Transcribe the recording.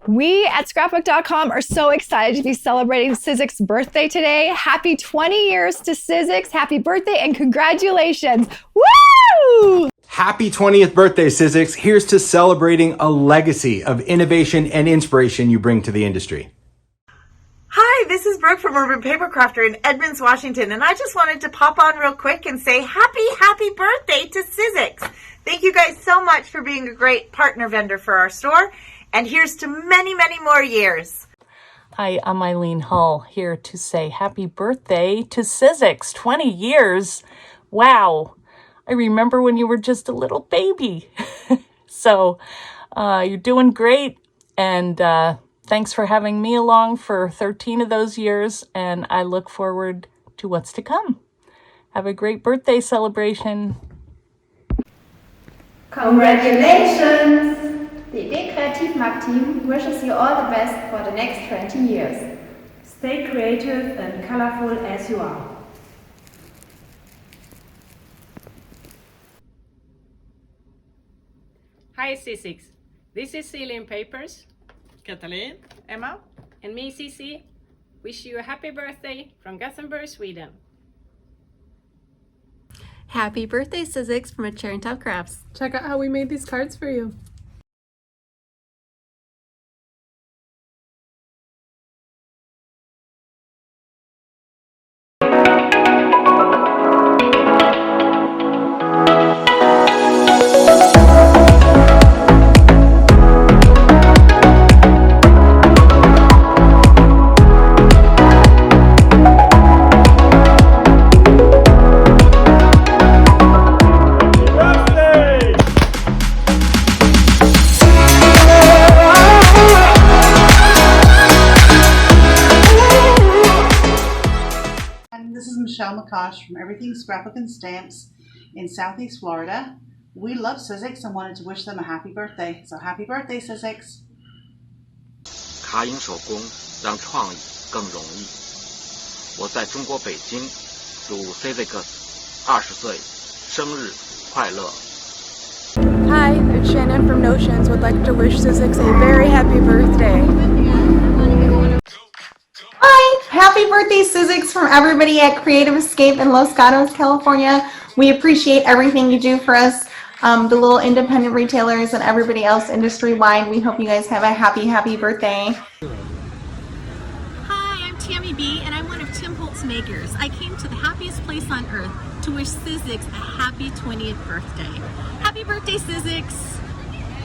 We at scrapbook.com are so excited to be celebrating Sizzix's birthday today. Happy 20 years to Sizzix. Happy birthday and congratulations. Woo! Happy 20th birthday, Sizzix. Here's to celebrating a legacy of innovation and inspiration you bring to the industry. Hi, this is Brooke from Urban Papercrafter in Edmonds, Washington, and I just wanted to pop on real quick and say happy birthday to Sizzix. Thank you guys so much for being a great partner vendor for our store, and here's to many, many more years. Hi, I'm Eileen Hull, here to say happy birthday to Sizzix. 20 years. Wow. I remember when you were just a little baby. So you're doing great, and thanks for having me along for 13 of those years, and I look forward to what's to come. Have a great birthday celebration. Congratulations! The Kreativmarkt team wishes you all the best for the next 20 years. Stay creative and colorful as you are. Hi Sizzix, this is Celine Papers, Katalin, Emma, and me Cici. Wish you a happy birthday from Gothenburg, Sweden. Happy birthday, Sizzix from a Cherry Top Crafts. Check out how we made these cards for you. From Everything Scrapbook and Stamps in Southeast Florida. We love Sizzix and wanted to wish them a happy birthday. So happy birthday, Sizzix! 卡影手工让创意更容易。我在中国北京祝 Sizzix 20岁生日快乐。 Hi, it's Shannon from Notions. Would like to wish Sizzix a very happy birthday. Happy birthday, Sizzix, from everybody at Creative Escape in Los Gatos, California. We appreciate everything you do for us, the little independent retailers and everybody else industry-wide. We hope you guys have a happy birthday. Hi, I'm Tammy B, and I'm one of Tim Holt's makers. I came to the happiest place on earth to wish Sizzix a happy 20th birthday. Happy birthday, Sizzix!